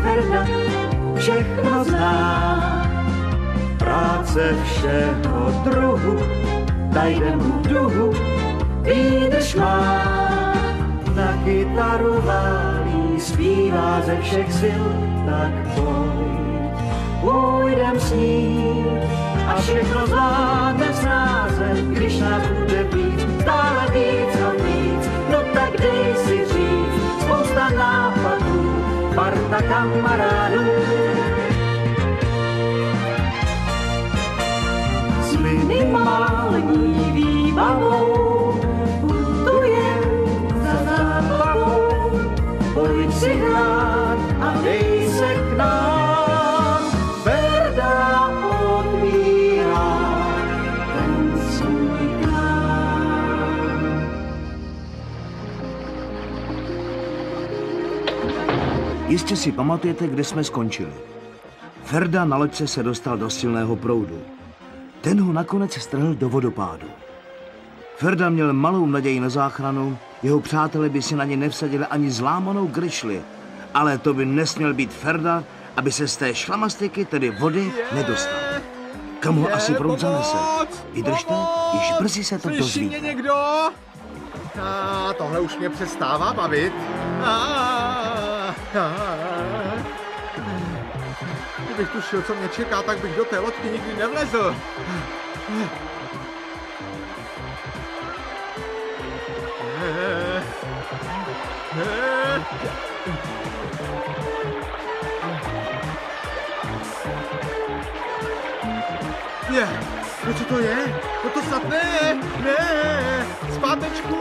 Ferda všechno zná. Práce všeho druhu, dajde mu duhu, výdrž má. Na kytaru válí, zpívá ze všech sil, tak půjdem s ním a všechno zvládne snáze, když nás bude být stále víc a víc. No tak dej si říct, spousta nápadů, parta kamarádů. S minimální výbavou putuje za zábavou, pojď si hrát a dej se k nám. Ferda otvírá ten svůj krám. Jistě si pamatujete, kde jsme skončili. Ferda na loďce se dostal do silného proudu. Ten ho nakonec strhl do vodopádu. Ferda měl malou naději na záchranu, jeho přátelé by si na ně nevsadili ani zlámanou grišli, ale to by nesměl být Ferda, aby se z té šlamastiky, tedy vody, nedostal. Kam ho asi proud zanese? Vydržte, již brzy se to dozvíte. Slyší mě někdo? Tohle už mě přestává bavit. Kdybych tušil, co mě čeká, tak bych do té loďky nikdy nevlezl. No co to je? No to snad ne! Zpátečku!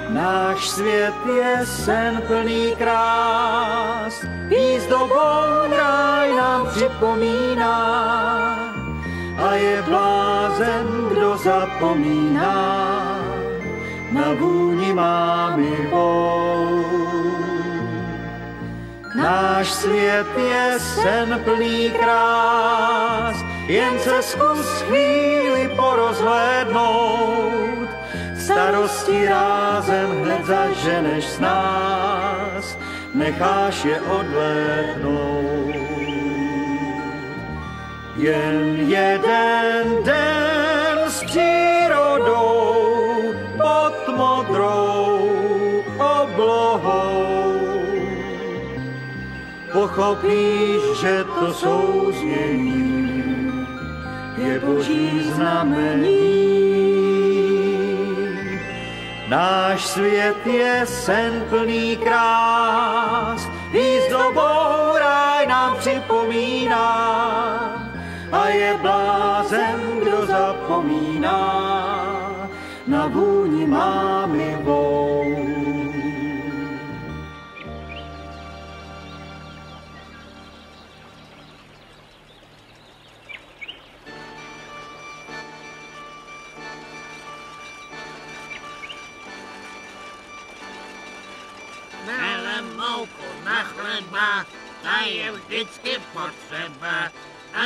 Náš svět je sen plný krás, výzdobou ráj nám připomíná. A je blázen, kdo zapomíná na vůni mámivou. Náš svět je sen plný krás, jen se zkus chvíli porozhlédnout. Starosti rázem hned zaženeš s nás, necháš je odlétnout. Jen jeden den s přírodou pod modrou oblohou. Pochopíš, že to souznění je boží znamení. Náš svět je sen plný krás, výzdobou ráj nám připomíná. A je blázen, kdo zapomíná na vůni mámivou. Melem mouku na chleba, ta je vždycky potřeba.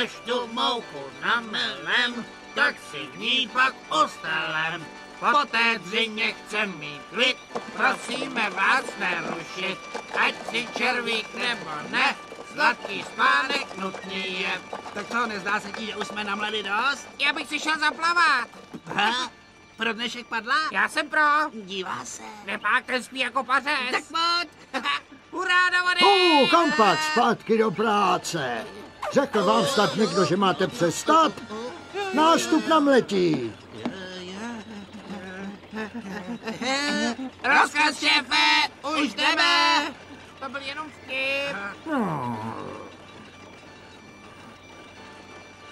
Až tu mouku namelem, tak si v ní pak ostalem. Po té dřině chcem mít klid, prosíme vás nerušit. Ať si červík nebo ne, sladký spánek nutný je. Tak co, nezdá se ti, že už jsme namleli dost? Já bych si šel zaplavat. Pro dnešek padla? Já jsem pro. Dívá se. Nepák ten spí jako pařez. Tak pojď. Hurá do vody! Kam pak zpátky do práce? Řekl vám snad někdo, že máte přestat? Nástup na mletí. Rozkaz, šéfe, už jdeme. To byl jenom vtip.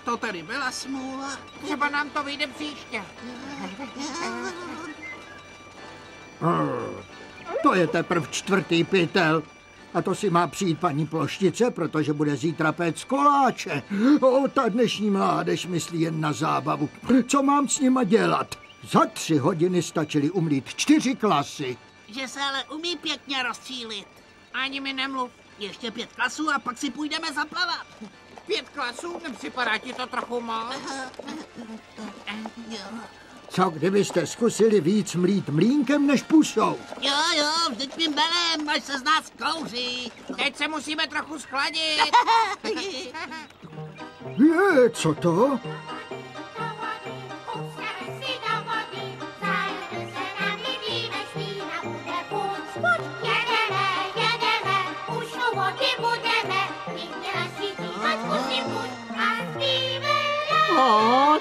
To tedy byla smůla. Třeba nám to vyjde příště. To je teprv čtvrtý pytel. A to si má přijít paní Ploštice, protože bude zítra péct koláče. Ta dnešní mládež myslí jen na zábavu. Co mám s nima dělat? Za 3 hodiny stačily umlít 4 klasy. Že se ale umí pěkně rozčílit. Ani mi nemluv. Ještě 5 klasů a pak si půjdeme zaplavat. 5 klasů, nepřipadá ti to trochu moc? Co kdybyste zkusili víc mlít mlínkem než pusou? Jo, vždyť mým belem, až se z nás kouří. Teď se musíme trochu schladit. Je, co to?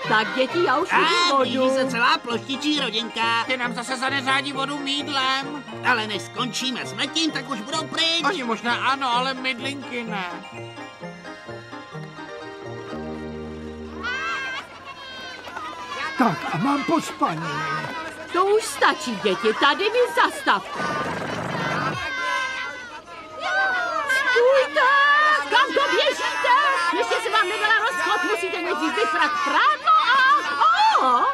Tak děti, já už vidím Blíží vodu. se celá ploštičí rodinka. Ty nám zase zaneřádí vodu mýdlem. Ale než skončíme s mletím, tak už budou pryč. Oni možná ano, ale mydlinky ne. Tak a mám pospaní. To už stačí, děti, tady mi zastavte. Stůjte! Kam to běžíte? Ještě se vám nedala rozchod, musíte nejdřív vyprat prádlo a...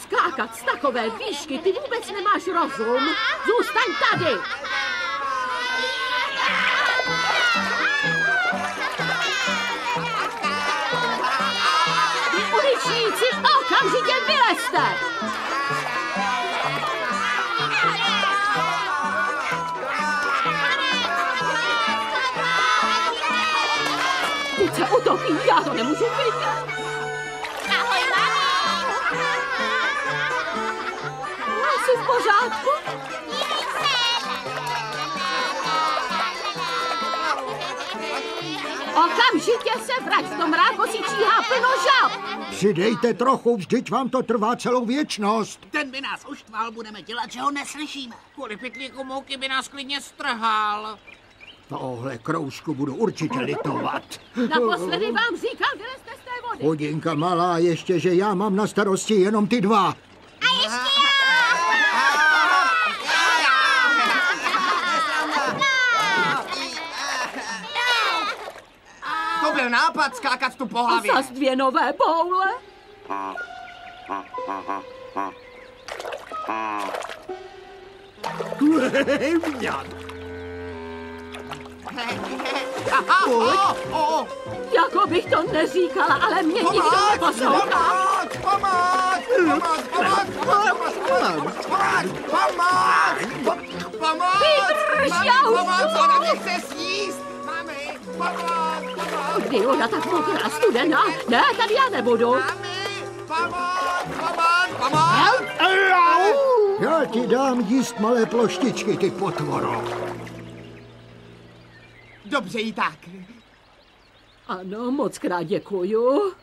Skákat z takové výšky, ty vůbec nemáš rozum. Zůstaň tady! Uličníci, okamžitě vylezte! Teď se utopí, já to nemůžu vidět. Ahoj, mami! Jsi v pořádku? Okamžitě se vrať, v tom rákosi číhá plno žab. Přidejte trochu, vždyť vám to trvá celou věčnost. Ten by nás uštval, budeme dělat, že ho neslyšíme. Kvůli pytlíku mouky by nás klidně strhal. Tohle kroužku budu určitě litovat. Naposledy vám říkám, vylezte z té vody. Chudinka malá, ještě, že já mám na starosti jenom ty dva. A ještě já! To byl nápad skákat tu po hlavě. Zas 2 nové boule. Jako bych to neříkala, ale mě nikdo neposlouchá. Vydrž, já už Ona mě chce sníst! Mami, pomoc! Kdy voda tak mokrá, studená? Ne, tady já nebudu. Já ti dám jíst malé ploštičky, ty potvoro. Dobře jí tak. Ano, moc krát děkuju.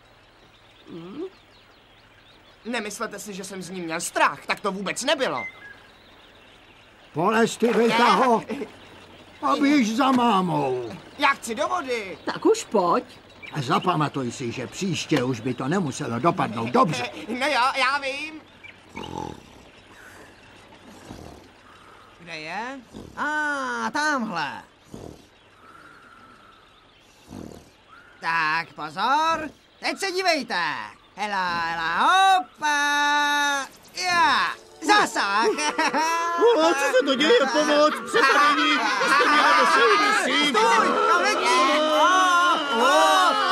Nemyslete si, že jsem z ní měl strach, tak to vůbec nebylo. Polez, ty vytaho, a běž za mámou. Já chci do vody. Tak už pojď. A zapamatuj si, že příště už by to nemuselo dopadnout dobře. No jo, já vím. Kde je? Tamhle. Tak, pozor. Teď se dívejte. Hela, hopa. Já. Zasah. Co se to děje? Pomoc! Přepadení! Jste měla do souvisí! Stůj, kam letím?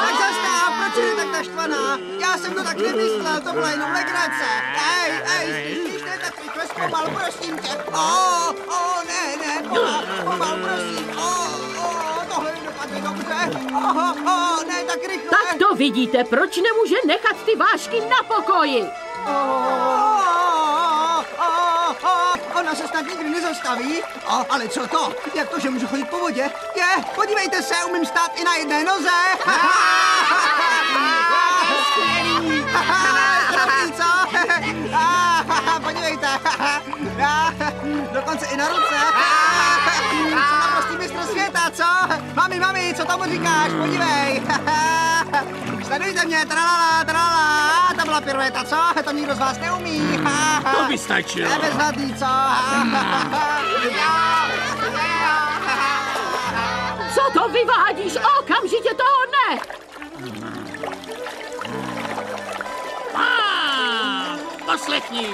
Tak zastav, proč je tak naštvaná? Já jsem to tak nemyslel, to byla jenom legrace. Spíš ne tak rychle, zpomal, prosím tě. Ne, pomal, prosím. Tohle nedopadne dobře. Ne, tak rychle. Tak to vidíte, proč nemůže nechat ty vášky na pokoji? Ona se snad nikdy nezastaví. Ale co to? Jak to, že můžu chodit po vodě? Podívejte se, umím stát i na jedné noze. Zdravý, co? Podívejte. Dokonce i na ruce. Jsem naprostý mistr světa, co? Mami, co tomu říkáš? Podívej. Sledujte mě, tralala, to byla pirueta, co? To nikdo z vás neumí. To by stačilo. Nebezvadný, co? Co to vyvádíš? Okamžitě toho ne! To poslechni.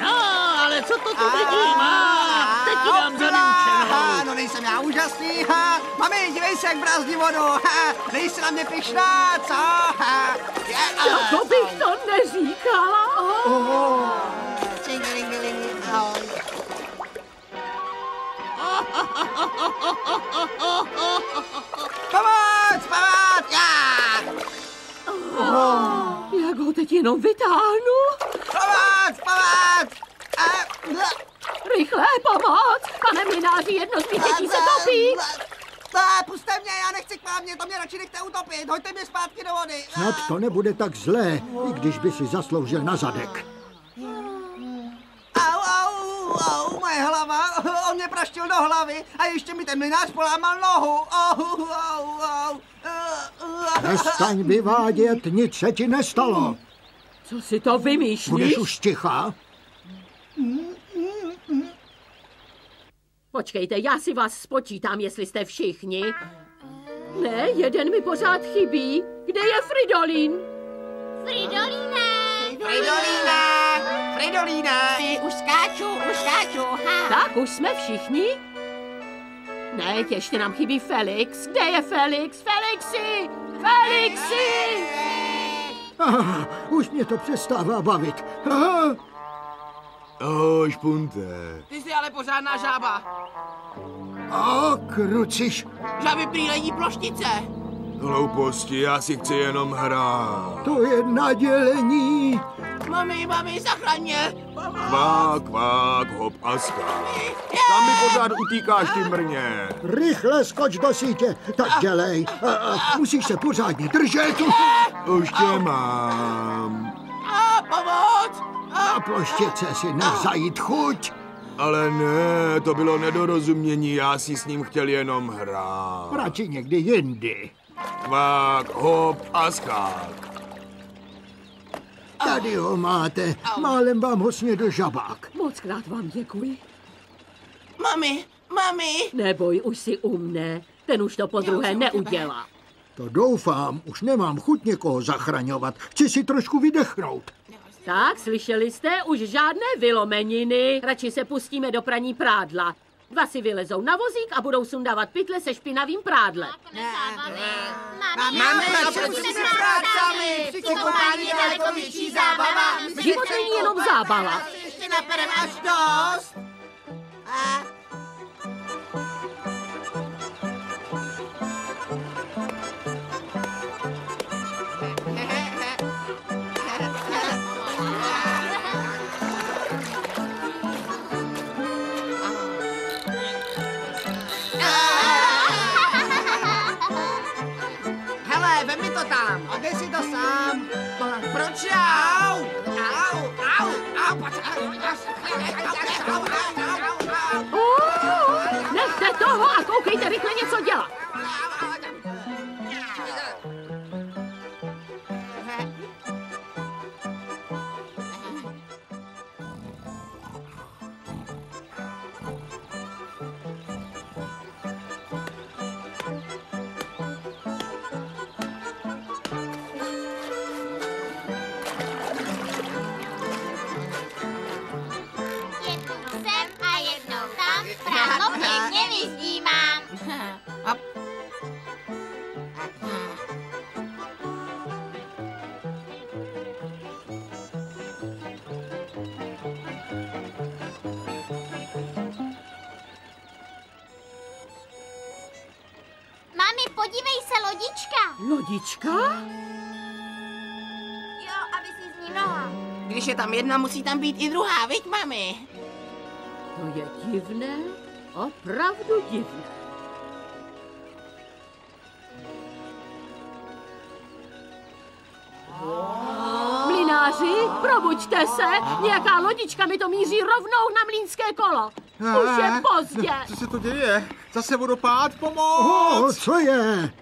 No, ale co to tu vidím? Teď ti dám za vyučenou. No nejsem já úžasný. Mami, dívej se, jak brázdí vodu. Nejsi na mě pyšná, co? To bych to neříkala. Pomoc! Jak ho teď jenom vytáhnu? Pomoc! Rychle, pomoc! Pane mlináři, jedno z mých dětí se topí! Puste mě, já nechci k mámě, to mě radši nechte utopit. Hoďte mě zpátky do vody. Snad to nebude tak zlé, i když by si zasloužil na zadek. Au, moje hlava. On mě praštil do hlavy a ještě mi ten mlinář polámal nohu. Přestaň vyvádět, nic se ti nestalo. Co si to vymýšlíš? Budeš už tichá? Počkejte, já si vás spočítám, jestli jste všichni. Ne, jeden mi pořád chybí. Kde je Fridolín? Fridolíne. Už skáču. Tak, už jsme všichni? Ne, ještě nám chybí Felix. Kde je Felix? Felixi! Už mě to přestává bavit. Ahoj, Špunte. Ty jsi ale pořádná žába. Kruciš. Žáby prý není ploštice. Hlouposti, já si chci jenom hrát. To je nadělení. Mami, zachraň mě. Kvák, hop a skák. Tam mi pořád utíkáš, ty mrně. Rychle skoč do sítě. Tak dělej. Musíš se pořádně držet. Už tě mám. Pomoc. A ploštice si nech zajít chuť. Ale ne, to bylo nedorozumění, já si s ním chtěl jenom hrát. Radši někdy jindy. Kvák, hop a skák. Tady ho máte. Málem vám ho snědl žabák. Mockrát vám děkuji. Mami. Neboj, už si u mne. Ten už to podruhé neudělá. To doufám, už nemám chuť někoho zachraňovat. Chci si trošku vydechnout. Tak, slyšeli jste? Už žádné vylomeniny. Radši se pustíme do praní prádla. Dva si vylezou na vozík a budou sundávat pytle se špinavým prádlem. Máme, musíme prát sami. Přikopání je daleko větší zábava. Život není jenom zábava. Ještě naperem až dost. Hele, vem mi to tam. A dej si to sám. Proč já? Nechte toho a koukejte rychle něco dělat. Podívej se, lodička. Lodička? Jo, aby si z ní nohla. Když je tam jedna, musí tam být i druhá, viď, mami? To je divné, opravdu divné. Mlynáři, probuďte se, nějaká lodička mi to míří rovnou na mlýnské kolo. Už je pozdě. Co se to děje? Zase vodopád, pomoc! Co je?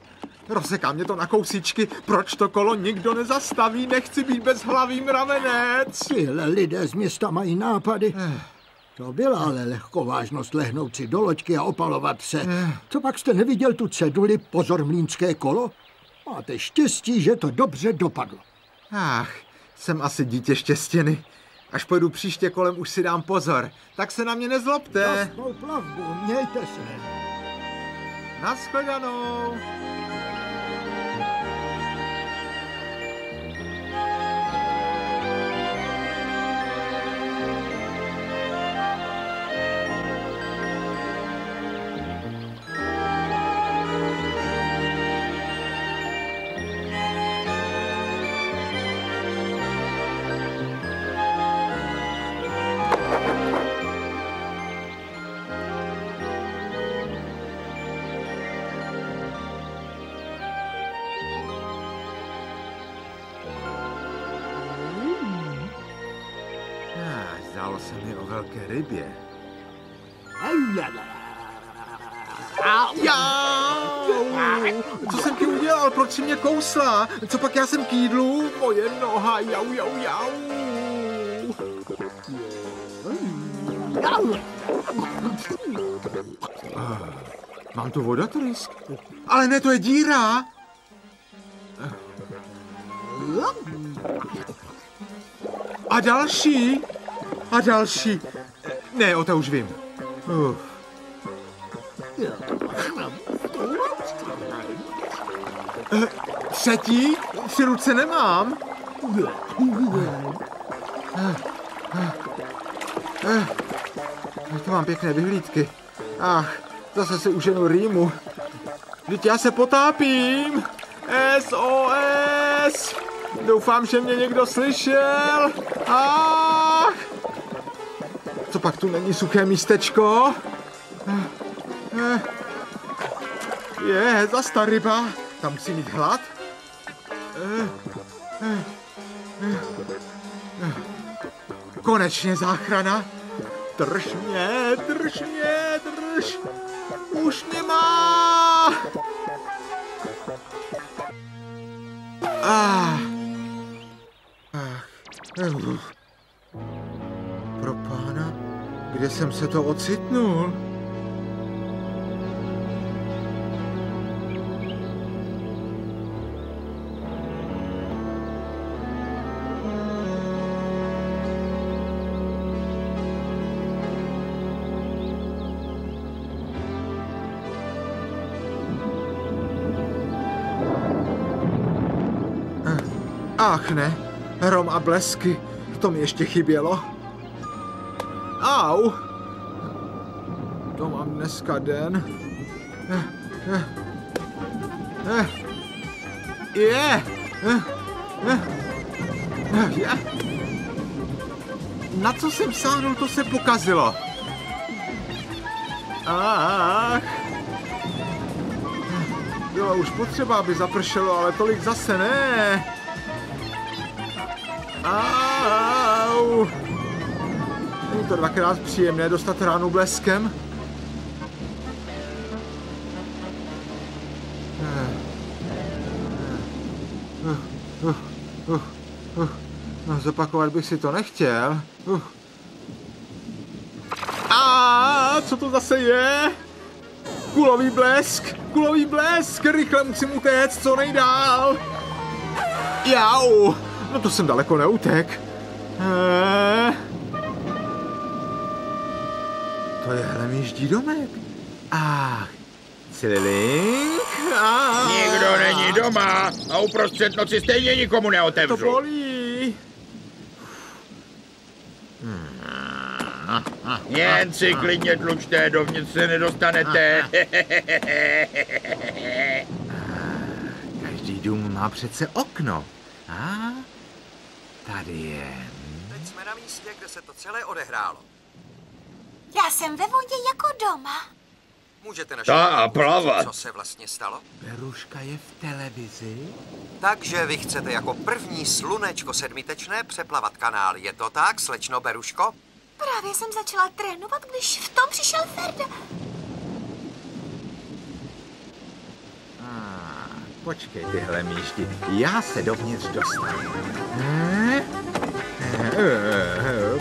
Rozseká mě to na kousíčky. Proč to kolo nikdo nezastaví? Nechci být bezhlavý mravenec. Tyhle lidé z města mají nápady. To byla ale lehkovážnost lehnout si do loďky a opalovat se. Co pak jste neviděl tu ceduli Pozor mlýnské kolo? Máte štěstí, že to dobře dopadlo. Ach, jsem asi dítě štěstěny. Až pojedu příště kolem, už si dám pozor. Tak se na mě nezlobte. Šťastnou plavbu, mějte se. Naschledanou. Zdálo se mi o velké rybě. Co jsem ti udělal? Proč jsi mě kousla? Co pak já jsem k jídlu? Moje noha, jau. Mám tu vodotrysk? Ale ne, to je díra. A další. Ne, o to už vím. Třetí? 3 ruce nemám. To mám pěkné vyhlídky. Ach, zase si uženu rýmu. Vždyť já se potápím. SOS! Doufám, že mě někdo slyšel. Ach! Co pak tu není suché místečko? Zas ta ryba. Tam musí mít hlad. Konečně záchrana. Drž mě. Už mě má. Pro pána, kde jsem se to ocitnul? Ach ne, hrom a blesky, to mi ještě chybělo. Au! To mám dneska den. Na co jsem sáhnul, to se pokazilo. Ach. Bylo už potřeba, aby zapršelo, ale tolik zase ne. Au! Není to dvakrát příjemné dostat ránu bleskem? No, zopakovat bych si to nechtěl. Co to zase je? Kulový blesk! Rychle musím utéct, co nejdál! Jau! No to jsem daleko neutek. To je hlemýždí domek. Cililink. Nikdo není doma a uprostřed noci stejně nikomu neotevřu. To bolí. Jen si klidně tlučte, dovnitř se nedostanete. Každý dům má přece okno. Tady je. Teď jsme na místě, kde se to celé odehrálo. Já jsem ve vodě jako doma. Můžete plavat. Co se vlastně stalo? Beruška je v televizi. Takže vy chcete jako první slunečko sedmitečné přeplavat kanál. Je to tak, slečno Beruško? Právě jsem začala trénovat, když v tom přišel Ferda. Počkej, tyhle míšti, já se dovnitř dostanu.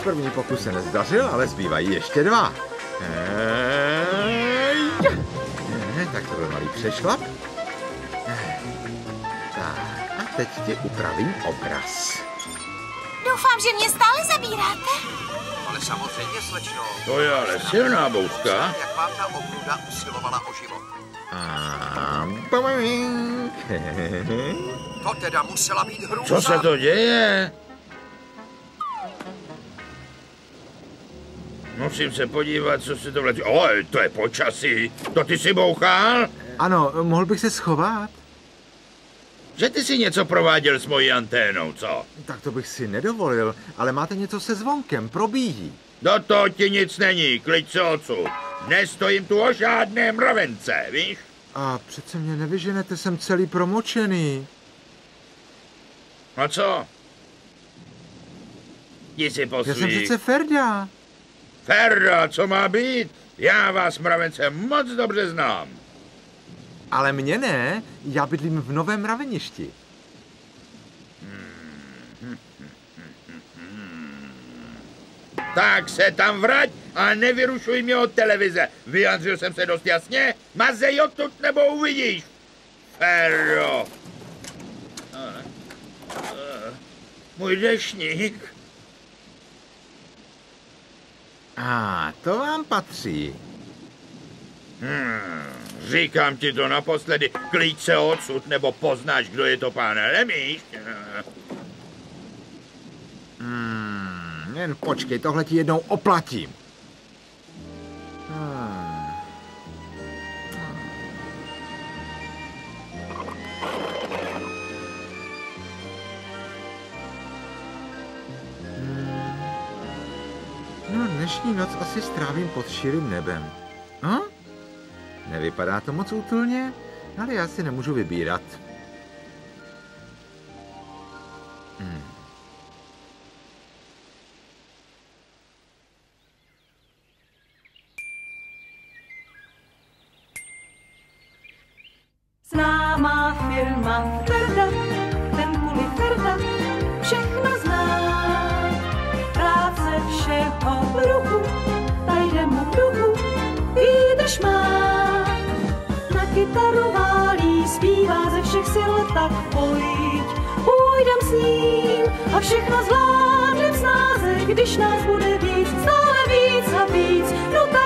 První pokus se nezdařil, ale zbývají ještě 2. Tak tohle malý přešlap. Tak, a teď ti upravím obraz. Doufám, že mě stále zabíráte. Ale samozřejmě, slečno. To je ale silná bouřka. Jak vám ta obluda usilovala o život. To teda musela být hrůza. Co se to děje? Musím se podívat, co se to vletí. To je počasí. To ty si bouchal? Ano, mohl bych se schovat? Že ty si něco prováděl s mojí anténou, co? Tak to bych si nedovolil, ale máte něco se zvonkem, probíjí. Do toho ti nic není, kliď se odsud. Nestojím tu o žádné mravence, víš? A přece mě nevyženete, jsem celý promočený. A co? Jdi si posvík. Já jsem přece Ferda. Ferda, co má být? Já vás, mravence, moc dobře znám. Ale mě ne, já bydlím v Novém Mraveništi. Tak se tam vrať a nevyrušuj mě od televize. Vyjádřil jsem se dost jasně? Mazej odtud, nebo uvidíš. Ferro. Můj deštník. To vám patří. Říkám ti to naposledy. Klíč se odsud, nebo poznáš, kdo je to pán Lemíš. Jen počkej, tohle ti jednou oplatím. Dnešní noc asi strávím pod širým nebem. Nevypadá to moc útulně, ale já si nemůžu vybírat. Známá firma Ferda, ten kvůli Ferda všechno zná. Práce všeho v ruchu, ta jde mu v duchu, výdrž má. Na kytaru válí, zpívá ze všech sil, tak pojď, půjdem s ním a všechno zvládnem snáze, když nás bude víc, stále víc a víc, no tak